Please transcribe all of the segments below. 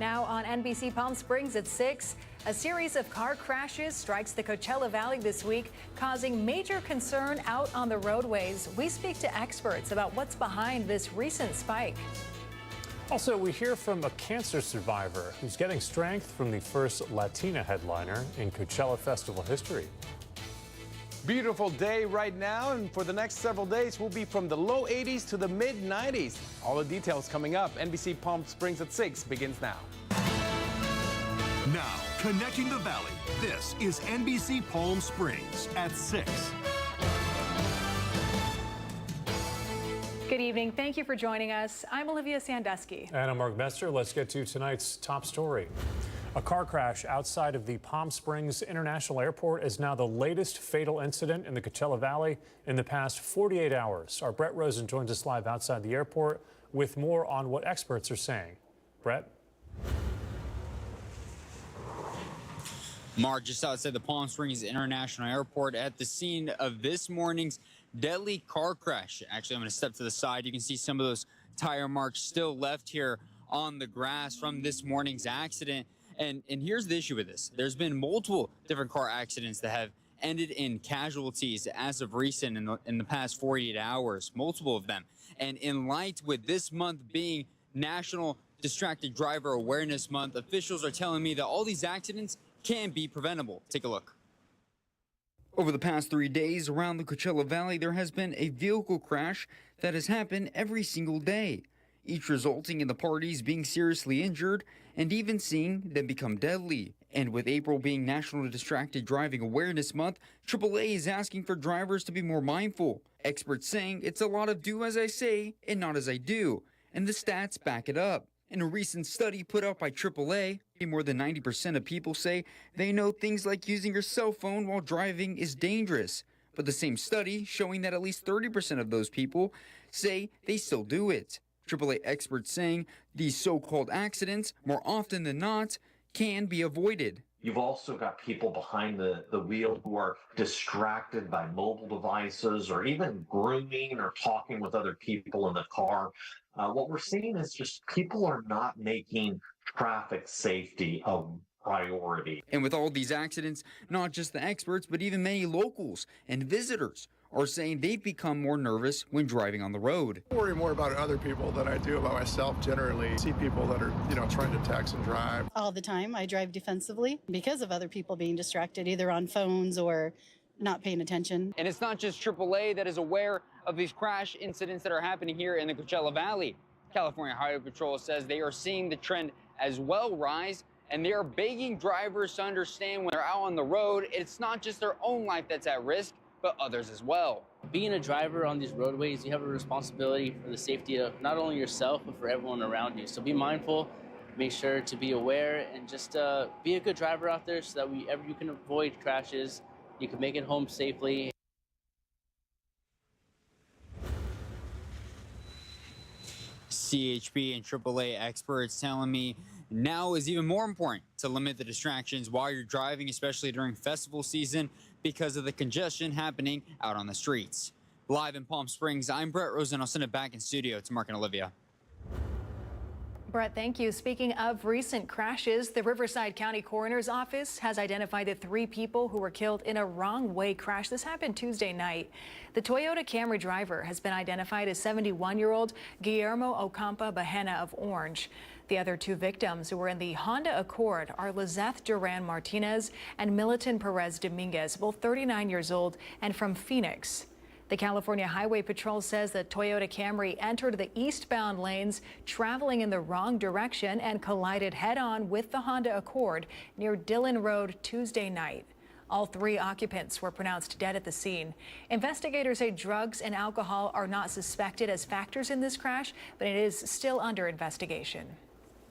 Now on NBC Palm Springs at 6, a series of car crashes strikes the Coachella Valley this week, causing major concern out on the roadways. We speak to experts about what's behind this recent spike. Also, we hear from a cancer survivor who's getting strength from the first Latina headliner in Coachella Festival history. Beautiful day right now, and for the next several days, we'll be from the low 80s to the mid 90s. All the details coming up. NBC Palm Springs at 6 begins now. Now, connecting the valley, this is NBC Palm Springs at 6. Good evening. Thank you for joining us. I'm Olivia Sandusky. And I'm Mark Mester. Let's get to tonight's top story. A car crash outside of the Palm Springs International Airport is now the latest fatal incident in the Coachella Valley in the past 48 hours. Our Brett Rosen joins us live outside the airport with more on what experts are saying. Brett? Mark, just outside the Palm Springs International Airport at the scene of this morning's deadly car crash. Actually, I'm going to step to the side. You can see some of those tire marks still left here on the grass from this morning's accident. And here's the issue with this. There's been multiple different car accidents that have ended in casualties as of recent in the past 48 hours, multiple of them. And in light with this month being National Distracted Driver Awareness Month, officials are telling me that all these accidents can be preventable. Take a look. Over the past 3 days around the Coachella Valley, there has been a vehicle crash that has happened every single day, each resulting in the parties being seriously injured and even seeing them become deadly. And with April being National Distracted Driving Awareness Month, AAA is asking for drivers to be more mindful. Experts saying it's a lot of do as I say and not as I do, and the stats back it up. In a recent study put out by AAA, more than 90% of people say they know things like using your cell phone while driving is dangerous. But the same study showing that at least 30% of those people say they still do it. AAA experts saying these so-called accidents, more often than not, can be avoided. You've also got people behind the wheel who are distracted by mobile devices or even grooming or talking with other people in the car. What we're seeing is just people are not making traffic safety a priority. And with all these accidents, not just the experts, but even many locals and visitors are saying they've become more nervous when driving on the road. I worry more about other people than I do about myself generally. I see people that are, trying to text and drive. All the time I drive defensively because of other people being distracted, either on phones or not paying attention. And it's not just AAA that is aware of these crash incidents that are happening here in the Coachella Valley. California Highway Patrol says they are seeing the trend as well rise, and they are begging drivers to understand when they're out on the road, it's not just their own life that's at risk, but others as well. Being a driver on these roadways, you have a responsibility for the safety of not only yourself, but for everyone around you. So be mindful, make sure to be aware, and just be a good driver out there so that you can avoid crashes, you can make it home safely. CHP and AAA experts telling me now is even more important to limit the distractions while you're driving, especially during festival season, because of the congestion happening out on the streets. Live in Palm Springs, I'm Brett Rosen. I'll send it back in studio to Mark and Olivia. Brett, thank you. Speaking of recent crashes, the Riverside County Coroner's Office has identified the 3 people who were killed in a wrong-way crash. This happened Tuesday night. The Toyota Camry driver has been identified as 71-year-old Guillermo Ocampa Bahena of Orange. The other 2 victims who were in the Honda Accord are Lizeth Duran Martinez and Militon Perez Dominguez, both 39 years old and from Phoenix. The California Highway Patrol says the Toyota Camry entered the eastbound lanes, traveling in the wrong direction, and collided head-on with the Honda Accord near Dillon Road Tuesday night. All 3 occupants were pronounced dead at the scene. Investigators say drugs and alcohol are not suspected as factors in this crash, but it is still under investigation.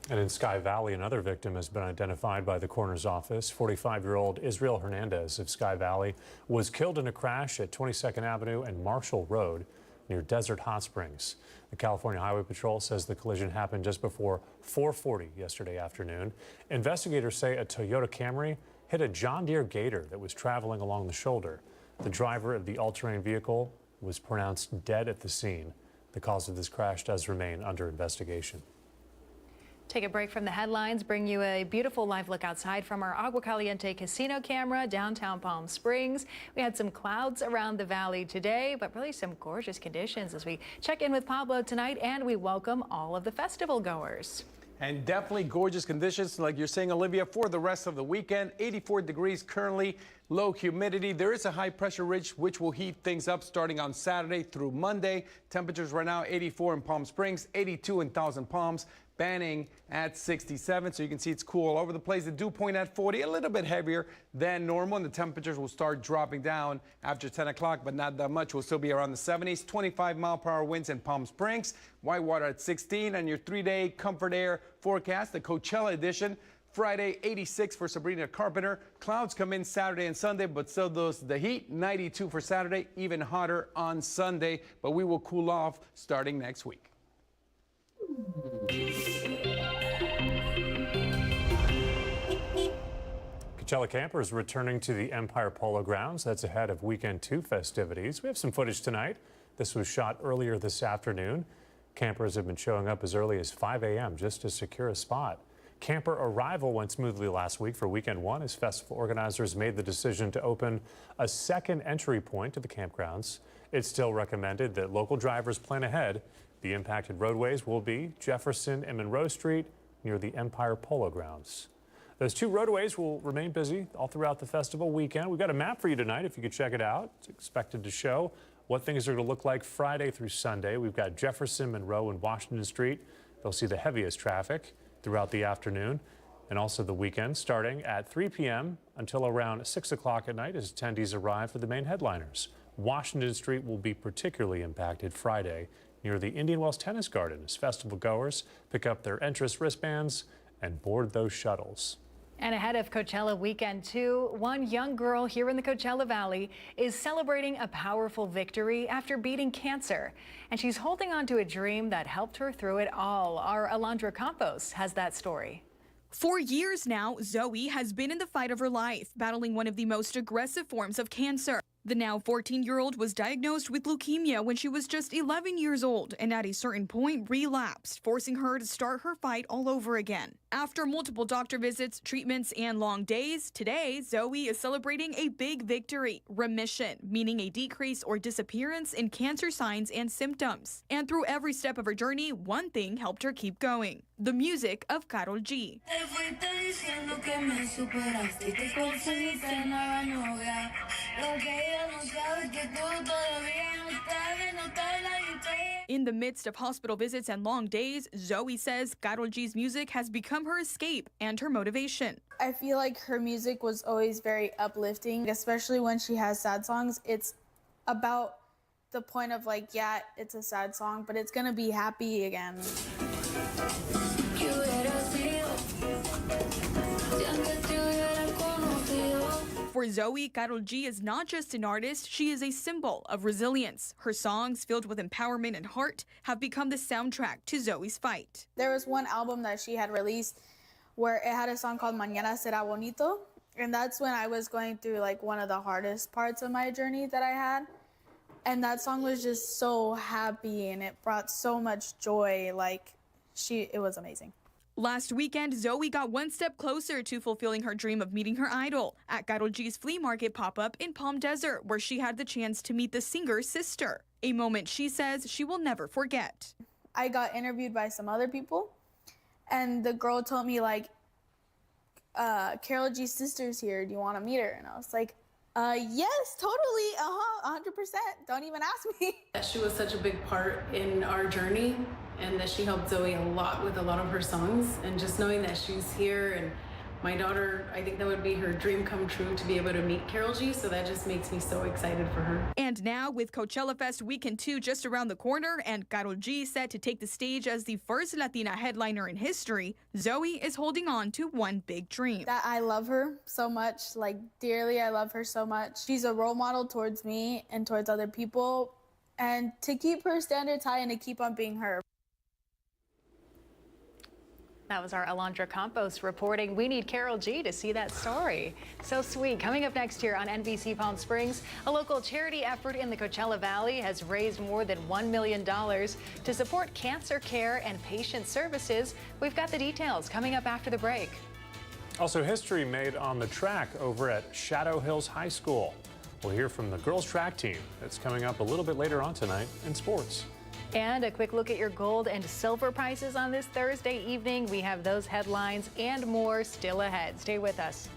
And in Sky Valley, another victim has been identified by the coroner's office. 45-year-old Israel Hernandez of Sky Valley was killed in a crash at 22nd Avenue and Marshall Road near Desert Hot Springs. The California Highway Patrol says the collision happened just before 4:40 yesterday afternoon. Investigators say a Toyota Camry hit a John Deere Gator that was traveling along the shoulder. The driver of the all-terrain vehicle was pronounced dead at the scene. The cause of this crash does remain under investigation. Take a break from the headlines, bring you a beautiful live look outside from our Agua Caliente casino camera, downtown Palm Springs. We had some clouds around the valley today, but really some gorgeous conditions as we check in with Pablo tonight, and we welcome all of the festival goers. And definitely gorgeous conditions, like you're saying, Olivia, for the rest of the weekend. 84 degrees currently, low humidity. There is a high pressure ridge which will heat things up starting on Saturday through Monday. Temperatures right now 84 in Palm Springs, 82 in Thousand Palms. Banning at 67, so you can see it's cool all over the place. The dew point at 40, a little bit heavier than normal, and the temperatures will start dropping down after 10 o'clock, but not that much. We'll still be around the 70s. 25-mile-per-hour winds in Palm Springs. Whitewater at 16, and your 3-day Comfort Air forecast, the Coachella edition. Friday, 86 for Sabrina Carpenter. Clouds come in Saturday and Sunday, but so does the heat. 92 for Saturday, even hotter on Sunday, but we will cool off starting next week. Coachella campers returning to the Empire Polo Grounds. That's ahead of Weekend 2 festivities. We have some footage tonight. This was shot earlier this afternoon. Campers have been showing up as early as 5 a.m. just to secure a spot. Camper arrival went smoothly last week for Weekend 1 as festival organizers made the decision to open a second entry point to the campgrounds. It's still recommended that local drivers plan ahead. The impacted roadways will be Jefferson and Monroe Street near the Empire Polo Grounds. Those two roadways will remain busy all throughout the festival weekend. We've got a map for you tonight if you could check it out. It's expected to show what things are going to look like Friday through Sunday. We've got Jefferson, Monroe, and Washington Street. They'll see the heaviest traffic throughout the afternoon and also the weekend, starting at 3 p.m. until around 6 o'clock at night as attendees arrive for the main headliners. Washington Street will be particularly impacted Friday near the Indian Wells Tennis Garden as festival goers pick up their entrance wristbands and board those shuttles. And ahead of Coachella Weekend 2, one young girl here in the Coachella Valley is celebrating a powerful victory after beating cancer. And she's holding on to a dream that helped her through it all. Our Alondra Campos has that story. For years now, Zoe has been in the fight of her life, battling one of the most aggressive forms of cancer. The now 14-year-old was diagnosed with leukemia when she was just 11 years old and at a certain point relapsed, forcing her to start her fight all over again. After multiple doctor visits, treatments, and long days, today Zoe is celebrating a big victory, remission, meaning a decrease or disappearance in cancer signs and symptoms. And through every step of her journey, one thing helped her keep going: the music of Karol G. In the midst of hospital visits and long days, Zoe says Karol G's music has become her escape and her motivation. I feel like her music was always very uplifting, especially when she has sad songs. It's about the point of like, yeah, it's a sad song, but it's gonna be happy again. For Zoe, Karol G is not just an artist, she is a symbol of resilience. Her songs, filled with empowerment and heart, have become the soundtrack to Zoe's fight. There was one album that she had released where it had a song called Mañana Será Bonito, and that's when I was going through like one of the hardest parts of my journey that I had. And that song was just so happy and it brought so much joy. It was amazing. Last weekend, Zoe got one step closer to fulfilling her dream of meeting her idol at Karol G's flea market pop-up in Palm Desert, where she had the chance to meet the singer's sister, a moment she says she will never forget. I got interviewed by some other people, and the girl told me, like, Karol G's sister's here. Do you want to meet her? And I was like, yes, totally. 100%. Don't even ask me. She was such a big part in our journey, and that she helped Zoe a lot with a lot of her songs. And just knowing that she's here, and my daughter, I think that would be her dream come true to be able to meet Karol G. So that just makes me so excited for her. And now, with Coachella Fest Weekend 2 just around the corner and Karol G set to take the stage as the first Latina headliner in history, Zoe is holding on to one big dream. That I love her so much, like dearly. I love her so much. She's a role model towards me and towards other people. And to keep her standards high and to keep on being her. That was our Alondra Campos reporting. We need Carol G to see that story. So sweet. Coming up next year on NBC Palm Springs, a local charity effort in the Coachella Valley has raised more than $1 million to support cancer care and patient services. We've got the details coming up after the break. Also, history made on the track over at Shadow Hills High School. We'll hear from the girls track team. That's coming up a little bit later on tonight in sports. And a quick look at your gold and silver prices on this Thursday evening. We have those headlines and more still ahead. Stay with us.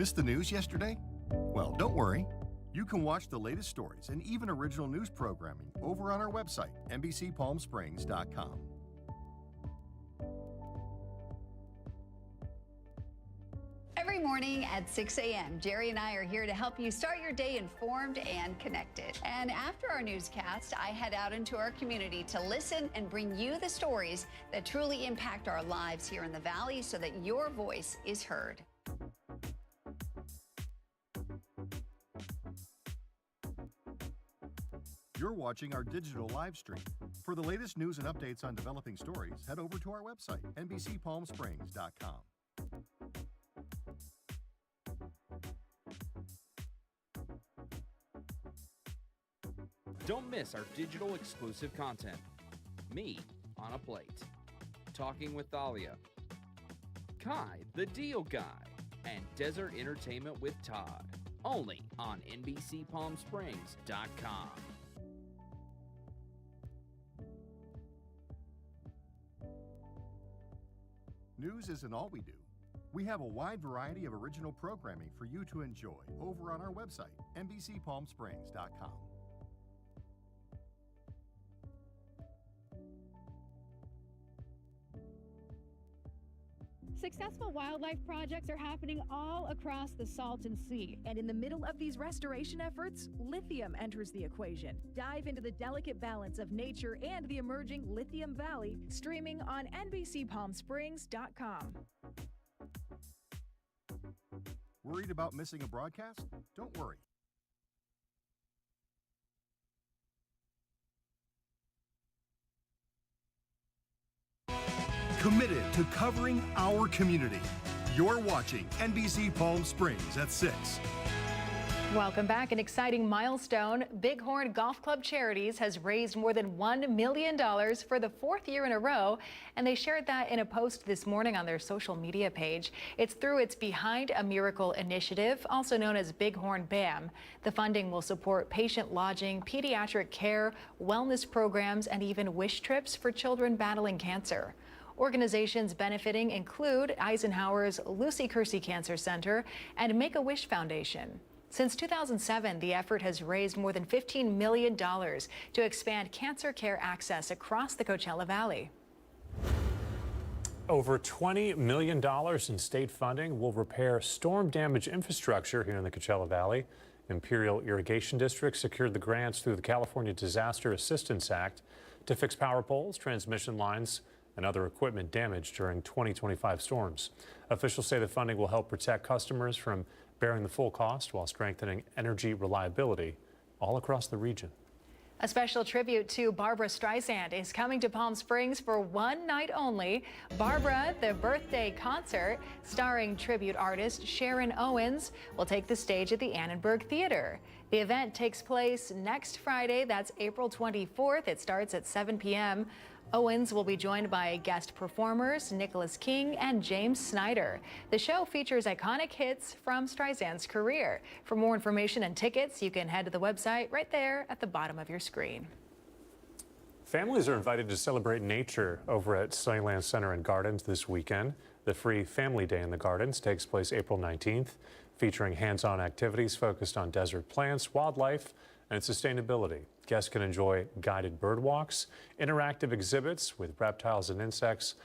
Missed the news yesterday? Well, don't worry. You can watch the latest stories and even original news programming over on our website, NBCPalmSprings.com. Every morning at 6 a.m., Jerry and I are here to help you start your day informed and connected. And after our newscast, I head out into our community to listen and bring you the stories that truly impact our lives here in the Valley so that your voice is heard. You're watching our digital live stream. For the latest news and updates on developing stories, head over to our website, NBCPalmSprings.com. Don't miss our digital exclusive content. Me on a Plate, Talking with Thalia, Kai the Deal Guy, and Desert Entertainment with Todd. Only on NBCPalmSprings.com. News isn't all we do. We have a wide variety of original programming for you to enjoy over on our website, NBCPalmSprings.com. Successful wildlife projects are happening all across the Salton Sea. And in the middle of these restoration efforts, lithium enters the equation. Dive into the delicate balance of nature and the emerging Lithium Valley, streaming on NBCPalmSprings.com. Worried about missing a broadcast? Don't worry. Committed to covering our community. You're watching NBC Palm Springs at 6. Welcome back. An exciting milestone. Bighorn Golf Club Charities has raised more than $1 million for the 4th year in a row, and they shared that in a post this morning on their social media page. It's through its Behind a Miracle initiative, also known as Bighorn BAM. The funding will support patient lodging, pediatric care, wellness programs, and even wish trips for children battling cancer. Organizations benefiting include Eisenhower's Lucy Kersey Cancer Center and Make-A-Wish Foundation. Since 2007, the effort has raised more than $15 million to expand cancer care access across the Coachella Valley. Over $20 million in state funding will repair storm damaged infrastructure here in the Coachella Valley. Imperial Irrigation District secured the grants through the California Disaster Assistance Act to fix power poles, transmission lines, and other equipment damaged during 2025 storms. Officials say the funding will help protect customers from bearing the full cost while strengthening energy reliability all across the region. A special tribute to Barbra Streisand is coming to Palm Springs for one night only. Barbra, the birthday concert, starring tribute artist Sharon Owens, will take the stage at the Annenberg Theater. The event takes place next Friday, that's April 24th. It starts at 7 p.m. Owens will be joined by guest performers Nicholas King and James Snyder. The show features iconic hits from Streisand's career. For more information and tickets, you can head to the website right there at the bottom of your screen. Families are invited to celebrate nature over at Sunnyland Center and Gardens this weekend. The free Family Day in the Gardens takes place April 19th, featuring hands-on activities focused on desert plants, wildlife, and sustainability. Guests can enjoy guided bird walks, interactive exhibits with reptiles and insects,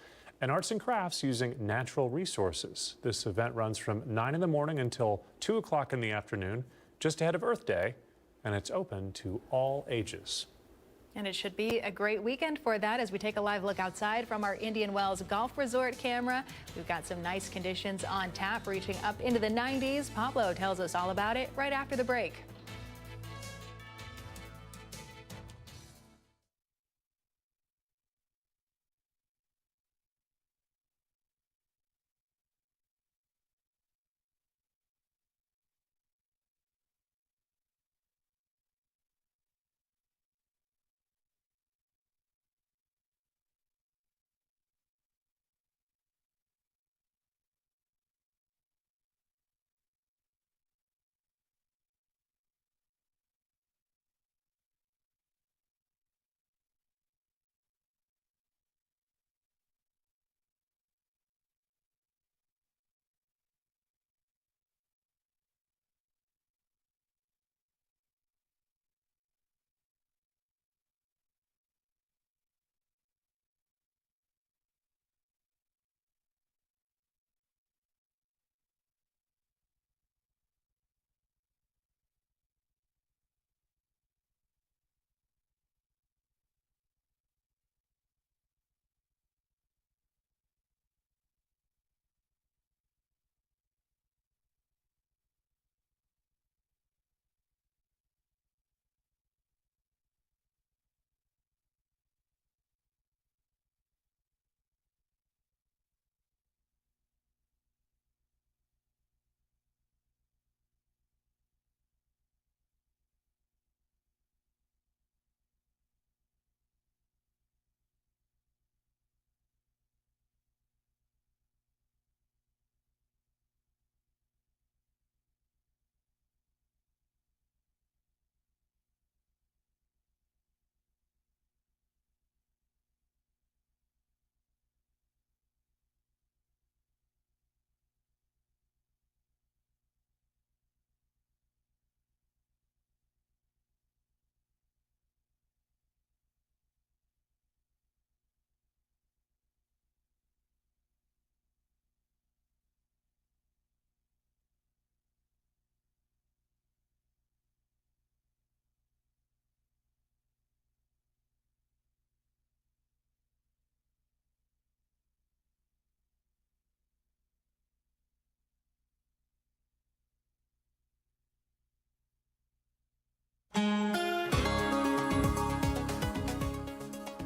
and arts and crafts using natural resources. This event runs from 9 in the morning until 2 o'clock in the afternoon, just ahead of Earth Day, and it's open to all ages. And it should be a great weekend for that as we take a live look outside from our Indian Wells Golf Resort camera. We've got some nice conditions on tap reaching up into the 90s. Pablo tells us all about it right after the break.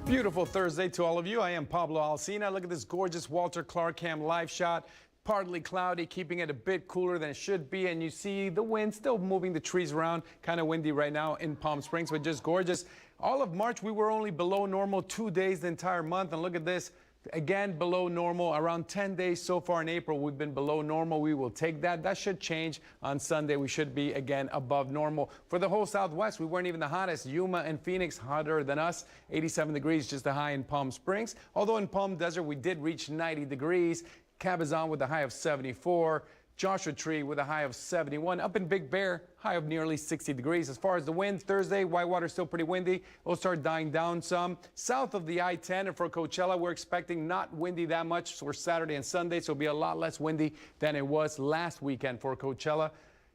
Beautiful Thursday to all of you. I am Pablo Alsina. Look at this gorgeous Walter Clark Cam live shot. Partly cloudy, keeping it a bit cooler than it should be. And you see the wind still moving the trees around. Kind of windy right now in Palm Springs, but just gorgeous. All of March, we were only below normal 2 days the entire month. And look at this. Again, below normal. Around 10 days so far in April, we've been below normal. We will take that. That should change on Sunday. We should be again above normal. For the whole Southwest, we weren't even the hottest. Yuma and Phoenix hotter than us. 87 degrees, just a high in Palm Springs. Although in Palm Desert, we did reach 90 degrees. Cabazon with a high of 74. Joshua Tree with a high of 71. Up in Big Bear, high of nearly 60 degrees. As far as the wind, Thursday, Whitewater still pretty windy. It'll start dying down some. South of the I-10 and for Coachella, we're expecting not windy that much for Saturday and Sunday, so it'll be a lot less windy than it was last weekend for Coachella.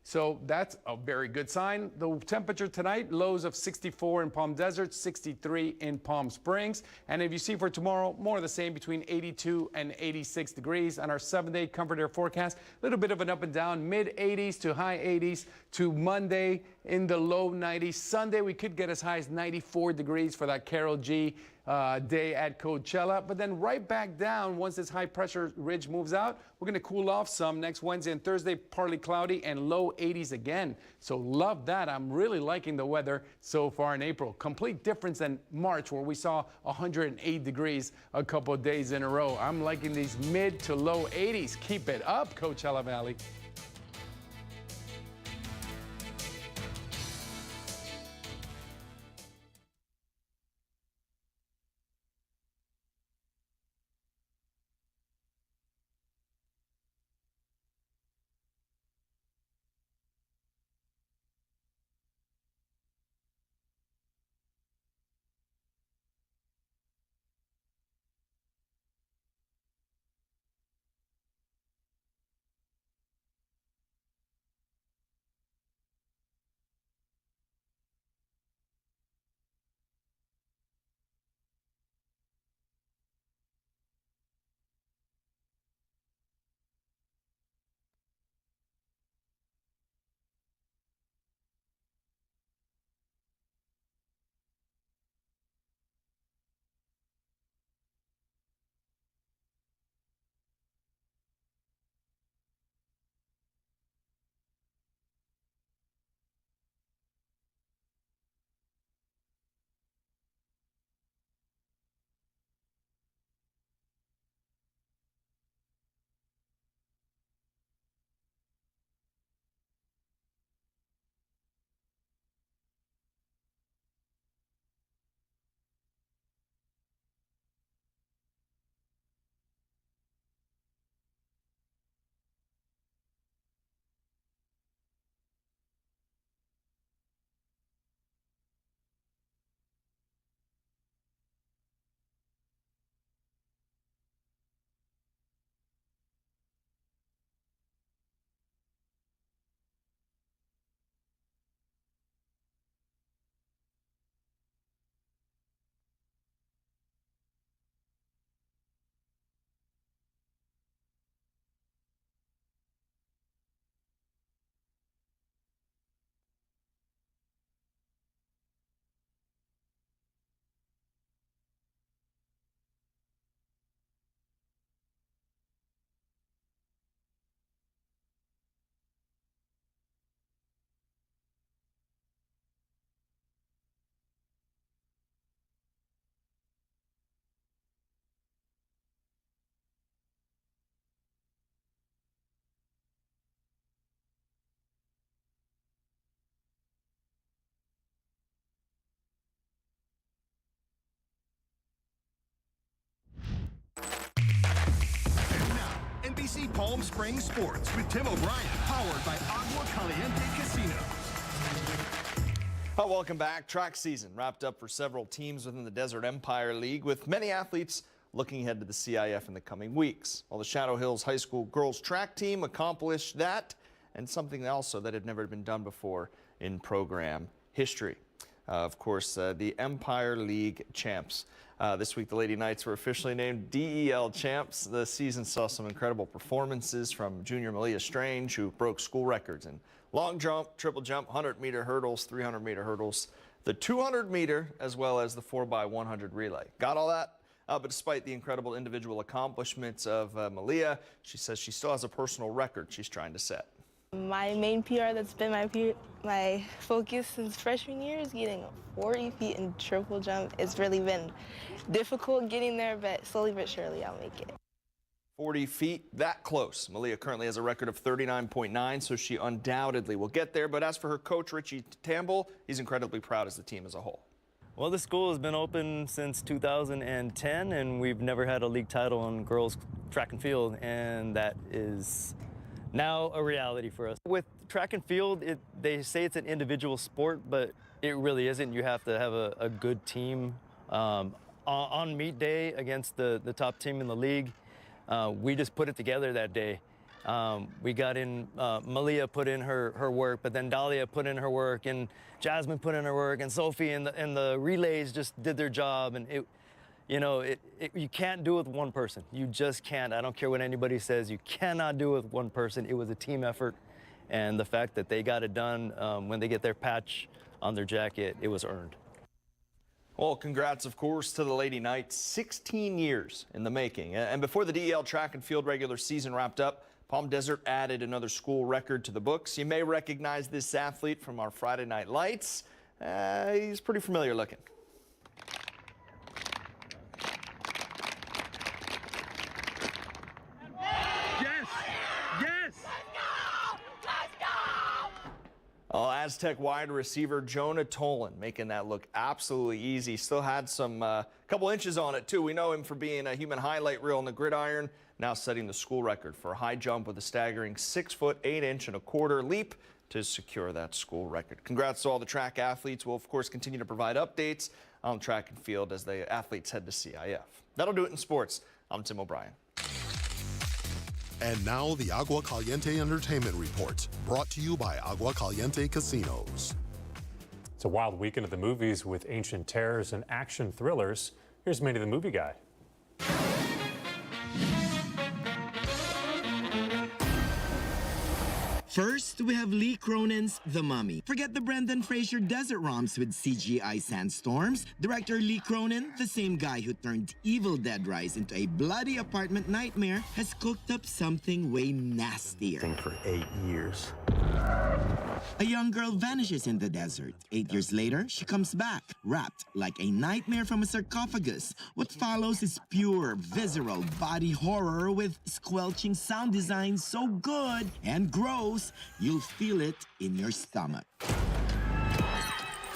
So that's a very good sign. The temperature tonight, lows of 64 in Palm Desert, 63 in Palm Springs. And if you see for tomorrow, more of the same between 82 and 86 degrees. On our 7-day Comfort Air forecast, a little bit of an up and down, mid 80s to high 80s to Monday in the low 90s. Sunday, we could get as high as 94 degrees for that Carol G day at Coachella, but then right back down once this high pressure ridge moves out. We're going to cool off some next Wednesday and Thursday, partly cloudy and low 80s again. So love that. I'm really liking the weather so far in April. Complete difference than March where we saw 108 degrees a couple of days in a row. I'm liking these mid to low 80s. Keep it up, Coachella Valley. And now, NBC Palm Springs Sports with Tim O'Brien, powered by Agua Caliente Casino. Oh, welcome back. Track season wrapped up for several teams within the Desert Empire League, with many athletes looking ahead to the CIF in the coming weeks. Well, the Shadow Hills High School girls track team accomplished that, and something also that had never been done before in program history. Of course, the Empire League champs. This week, the Lady Knights were officially named DEL champs. The season saw some incredible performances from junior Malia Strange, who broke school records in long jump, triple jump, 100-meter hurdles, 300-meter hurdles, the 200-meter, as well as the 4x100 relay. Got all that? But despite the incredible individual accomplishments of Malia, she says she still has a personal record she's trying to set. My main PR that's been my focus since freshman year is getting 40 feet in triple jump. It's really been difficult getting there, but slowly but surely I'll make it. 40 feet, that close. Malia currently has a record of 39.9, so she undoubtedly will get there. But as for her coach, Richie Tamble, he's incredibly proud as the team as a whole. Well, the school has been open since 2010, and we've never had a league title in girls track and field, and that is now a reality for us. With track and field, they say it's an individual sport, but it really isn't. You have to have a good team. On meet day against the top team in the league, we just put it together that day. We got in, Malia put in her work, but then Dahlia put in her work, and Jasmine put in her work, and Sophie and the relays just did their job. And you can't do it with one person. You just can't. I don't care what anybody says. You cannot do it with one person. It was a team effort, and the fact that they got it done when they get their patch on their jacket, it was earned. Well, congrats, of course, to the Lady Knights. 16 years in the making. And before the DEL track and field regular season wrapped up, Palm Desert added another school record to the books. You may recognize this athlete from our Friday Night Lights. He's pretty familiar looking. Aztec wide receiver Jonah Tolan making that look absolutely easy. Still had some couple inches on it too. We know him for being a human highlight reel on the gridiron. Now setting the school record for a high jump with a staggering 6 foot 8 inch and a quarter leap to secure that school record. Congrats to all the track athletes. We'll of course continue to provide updates on track and field as the athletes head to CIF. That'll do it in sports. I'm Tim O'Brien. And now the Agua Caliente Entertainment Report, brought to you by Agua Caliente Casinos. It's a wild weekend at the movies with ancient terrors and action thrillers. Here's Manny the Movie Guy. First, we have Lee Cronin's The Mummy. Forget the Brendan Fraser desert romps with CGI sandstorms. Director Lee Cronin, the same guy who turned Evil Dead Rise into a bloody apartment nightmare, has cooked up something way nastier. For 8 years. A young girl vanishes in the desert. 8 years later, she comes back, wrapped like a nightmare from a sarcophagus. What follows is pure, visceral body horror with squelching sound design so good and gross, you'll feel it in your stomach.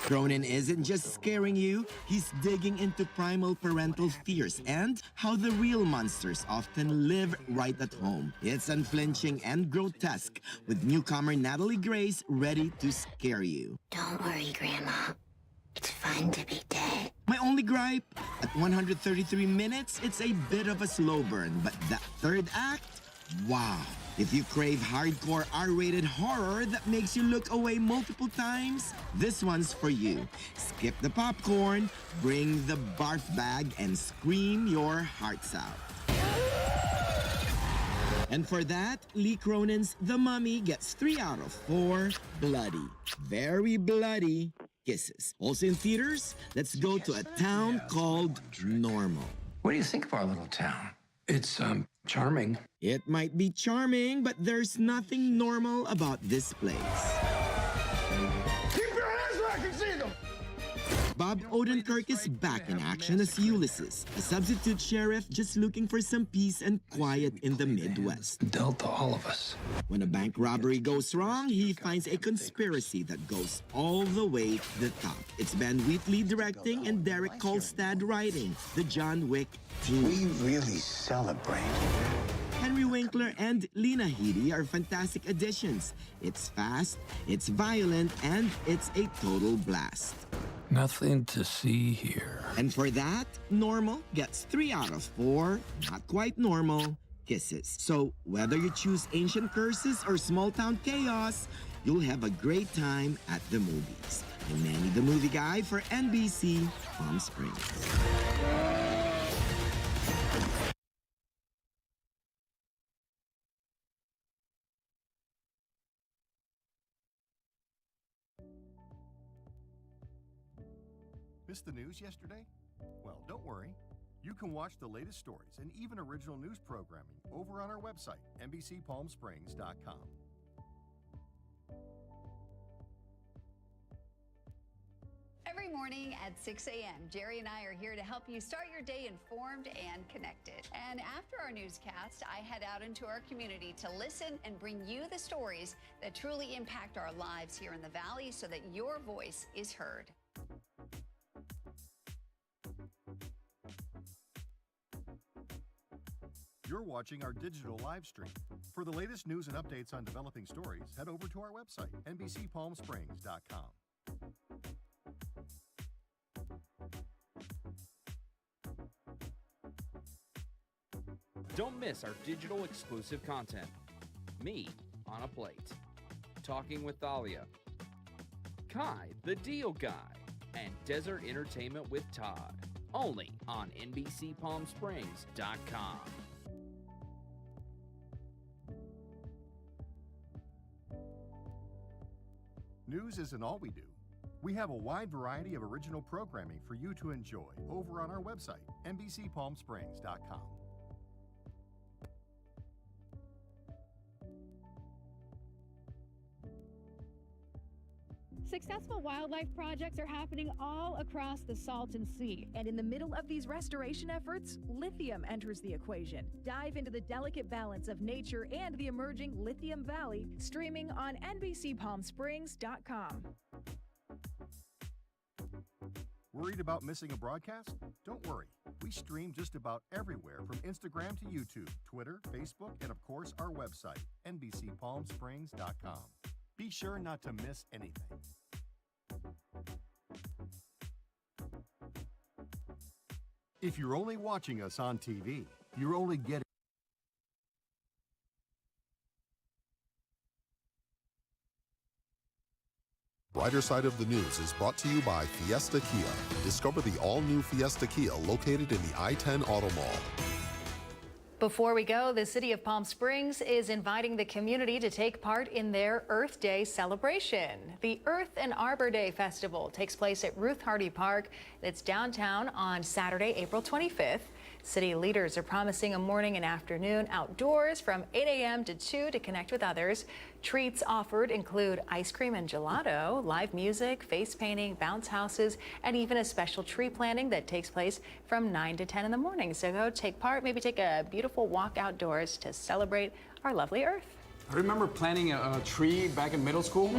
Cronin isn't just scaring you, he's digging into primal parental fears and how the real monsters often live right at home. It's unflinching and grotesque, with newcomer Natalie Grace ready to scare you. Don't worry, Grandma. It's fun to be dead. My only gripe, at 133 minutes, it's a bit of a slow burn, but that third act, wow. If you crave hardcore R-rated horror that makes you look away multiple times, this one's for you. Skip the popcorn, bring the barf bag, and scream your hearts out. And for that, Lee Cronin's The Mummy gets 3 out of 4 bloody, very bloody kisses. Also in theaters, let's go to a town called Normal. What do you think of our little town? It's, charming. It might be charming, but there's nothing normal about this place. Keep your hands where I can see them! Bob Odenkirk is back in action as Ulysses, a substitute sheriff just looking for some peace and quiet in the Midwest. Dealt to all of us. When a bank robbery goes wrong, he finds a conspiracy that goes all the way to the top. It's Ben Wheatley directing and Derek Kolstad writing, the John Wick team. We really celebrate. Henry Winkler and Lena Headey are fantastic additions. It's fast, it's violent, and it's a total blast. Nothing to see here. And for that, Normal gets 3 out of 4, not quite normal, kisses. So whether you choose ancient curses or small town chaos, you'll have a great time at the movies. I'm Manny the Movie Guy for NBC Palm Springs. Missed the news yesterday? Well, don't worry. You can watch the latest stories and even original news programming over on our website, NBCPalmSprings.com. Every morning at 6 a.m., Jerry and I are here to help you start your day informed and connected. And after our newscast, I head out into our community to listen and bring you the stories that truly impact our lives here in the Valley so that your voice is heard. You're watching our digital live stream. For the latest news and updates on developing stories, head over to our website, NBCPalmSprings.com. Don't miss our digital exclusive content. Me on a Plate, Talking with Thalia, Kai the Deal Guy, and Desert Entertainment with Todd. Only on NBCPalmSprings.com. News isn't all we do. We have a wide variety of original programming for you to enjoy over on our website, NBCPalmSprings.com. Successful wildlife projects are happening all across the Salton Sea. And in the middle of these restoration efforts, lithium enters the equation. Dive into the delicate balance of nature and the emerging Lithium Valley, streaming on NBCPalmSprings.com. Worried about missing a broadcast? Don't worry. We stream just about everywhere from Instagram to YouTube, Twitter, Facebook, and of course our website, NBCPalmSprings.com. Be sure not to miss anything. If you're only watching us on TV, you're only getting Brighter Side of the News is brought to you by Fiesta Kia. Discover the all-new Fiesta Kia located in the I-10 Auto Mall. Before we go, the city of Palm Springs is inviting the community to take part in their Earth Day celebration. The Earth and Arbor Day Festival takes place at Ruth Hardy Park. It's downtown on Saturday, April 25th. City leaders are promising a morning and afternoon outdoors from 8 a.m. to 2 to connect with others. Treats offered include ice cream and gelato, live music, face painting, bounce houses, and even a special tree planting that takes place from 9 to 10 in the morning. So go take part, maybe take a beautiful walk outdoors to celebrate our lovely Earth. I remember planting a tree back in middle school.